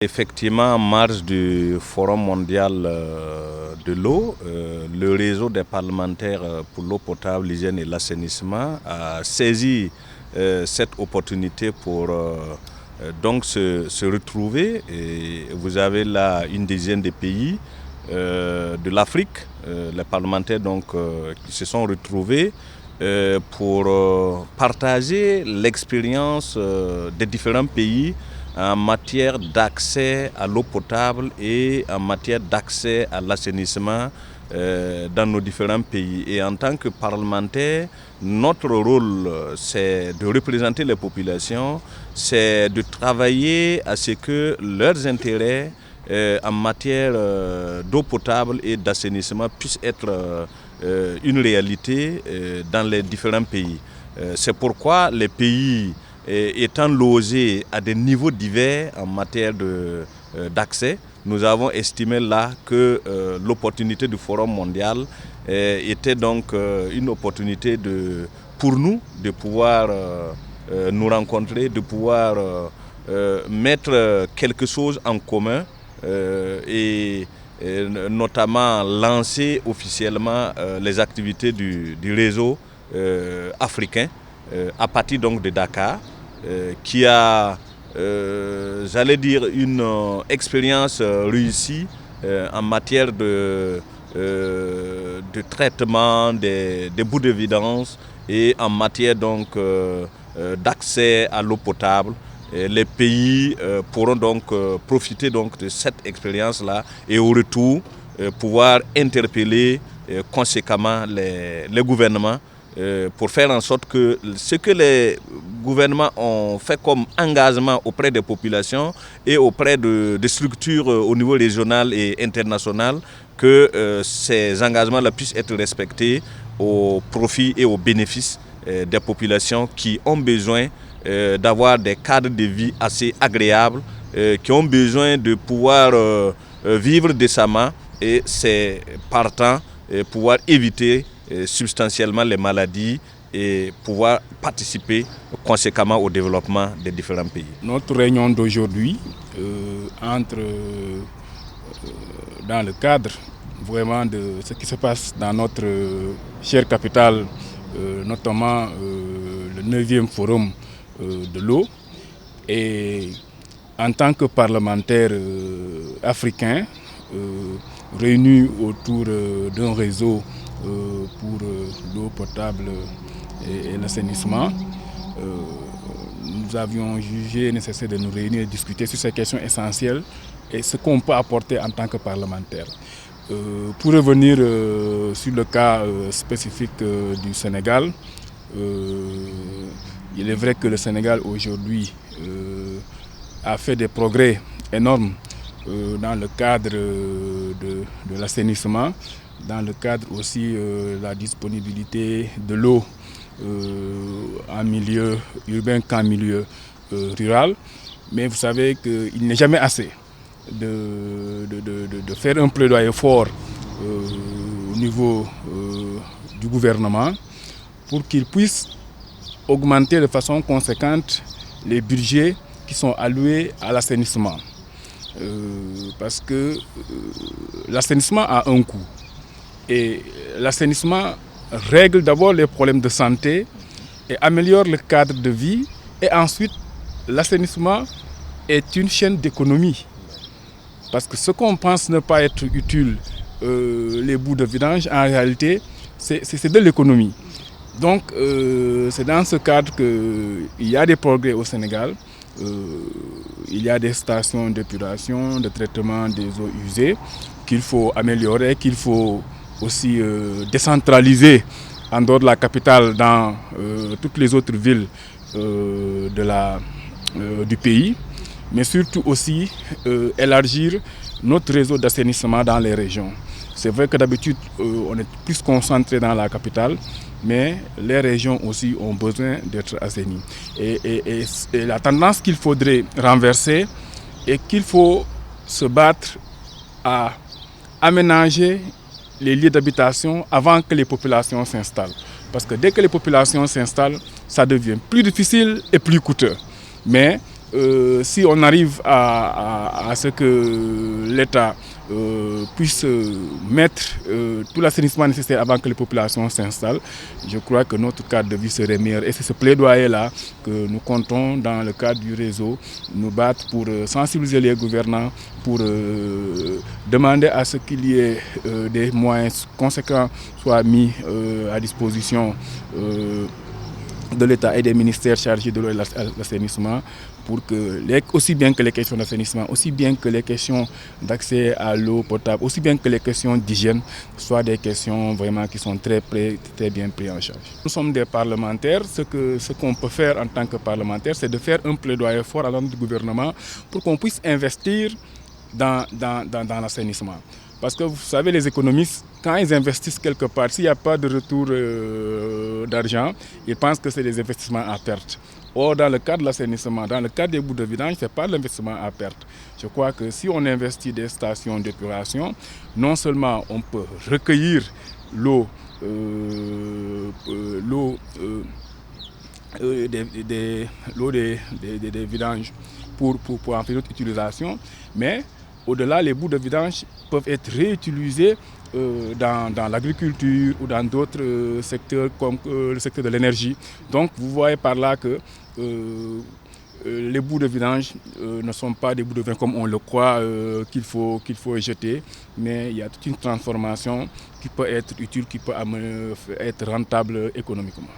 Effectivement, en marge du Forum mondial de l'eau, le réseau des parlementaires pour l'eau potable, l'hygiène et l'assainissement a saisi cette opportunité pour donc se retrouver. Et vous avez là une dizaine de pays de l'Afrique, les parlementaires qui se sont retrouvés pour partager l'expérience des différents pays en matière d'accès à l'eau potable et en matière d'accès à l'assainissement dans nos différents pays. Et en tant que parlementaire, notre rôle, c'est de représenter les populations, c'est de travailler à ce que leurs intérêts en matière d'eau potable et d'assainissement puissent être une réalité dans les différents pays. C'est pourquoi les pays étant logés à des niveaux divers en matière d'accès, nous avons estimé là que l'opportunité du Forum mondial était donc une opportunité pour nous de pouvoir nous rencontrer, de pouvoir mettre quelque chose en commun et notamment lancer officiellement les activités du réseau africain à partir donc de Dakar. Qui a, j'allais dire, une expérience réussie en matière de traitement des bouts de vidange et en matière donc d'accès à l'eau potable. Et les pays pourront donc profiter donc de cette expérience-là et au retour pouvoir interpeller conséquemment les gouvernements pour faire en sorte que ce que les gouvernements ont fait comme engagement auprès des populations et auprès de structures au niveau régional et international, que ces engagements-là puissent être respectés au profit et au bénéfice des populations qui ont besoin d'avoir des cadres de vie assez agréables, qui ont besoin de pouvoir vivre décemment et c'est partant pouvoir éviter substantiellement les maladies et pouvoir participer conséquemment au développement des différents pays. Notre réunion d'aujourd'hui entre dans le cadre vraiment de ce qui se passe dans notre chère capitale, notamment le 9e forum de l'eau. Et en tant que parlementaire africain, réunis autour d'un réseau pour l'eau potable et l'assainissement, nous avions jugé nécessaire de nous réunir et discuter sur ces questions essentielles et ce qu'on peut apporter en tant que parlementaire. Pour revenir sur le cas spécifique du Sénégal, il est vrai que le Sénégal aujourd'hui a fait des progrès énormes dans le cadre de l'assainissement, dans le cadre aussi de la disponibilité de l'eau en milieu urbain qu'en milieu rural. Mais vous savez qu'il n'est jamais assez de faire un plaidoyer fort au niveau du gouvernement pour qu'il puisse augmenter de façon conséquente les budgets qui sont alloués à l'assainissement. Parce que l'assainissement a un coût. Et l'assainissement règle d'abord les problèmes de santé et améliore le cadre de vie. Et ensuite, l'assainissement est une chaîne d'économie. Parce que ce qu'on pense ne pas être utile, les bouts de vidange, en réalité, c'est de l'économie. Donc, c'est dans ce cadre qu'il y a des progrès au Sénégal. Il y a des stations d'épuration, de traitement des eaux usées qu'il faut améliorer, qu'il faut aussi décentraliser en dehors de la capitale dans toutes les autres villes du pays, mais surtout aussi élargir notre réseau d'assainissement dans les régions. C'est vrai que d'habitude on est plus concentré dans la capitale, mais les régions aussi ont besoin d'être assainies. Et la tendance qu'il faudrait renverser est qu'il faut se battre à aménager les lieux d'habitation avant que les populations s'installent. Parce que dès que les populations s'installent, ça devient plus difficile et plus coûteux. Mais si on arrive à ce que l'État puisse mettre tout l'assainissement nécessaire avant que les populations s'installent, je crois que notre cadre de vie serait meilleur. Et c'est ce plaidoyer-là que nous comptons dans le cadre du réseau, nous battre pour sensibiliser les gouvernants, pour demander à ce qu'il y ait des moyens conséquents soient mis à disposition de l'État et des ministères chargés de l'eau et de l'assainissement pour que, aussi bien que les questions d'assainissement, aussi bien que les questions d'accès à l'eau potable, aussi bien que les questions d'hygiène, soient des questions vraiment qui sont très bien prises en charge. Nous sommes des parlementaires, ce qu'on peut faire en tant que parlementaire, c'est de faire un plaidoyer fort à l'endroit du gouvernement pour qu'on puisse investir dans l'assainissement. Parce que vous savez, les économistes, quand ils investissent quelque part, s'il n'y a pas de retour d'argent, ils pensent que c'est des investissements à perte. Or, dans le cadre de l'assainissement, dans le cadre des bouts de vidange, ce n'est pas l'investissement à perte. Je crois que si on investit des stations d'épuration, non seulement on peut recueillir l'eau des vidanges pour en faire notre utilisation, mais au-delà, les bouts de vidange peuvent être réutilisés dans l'agriculture ou dans d'autres secteurs comme le secteur de l'énergie. Donc vous voyez par là que les bouts de vidange ne sont pas des bouts de vidange comme on le croit qu'il faut jeter, mais il y a toute une transformation qui peut être utile, qui peut être rentable économiquement.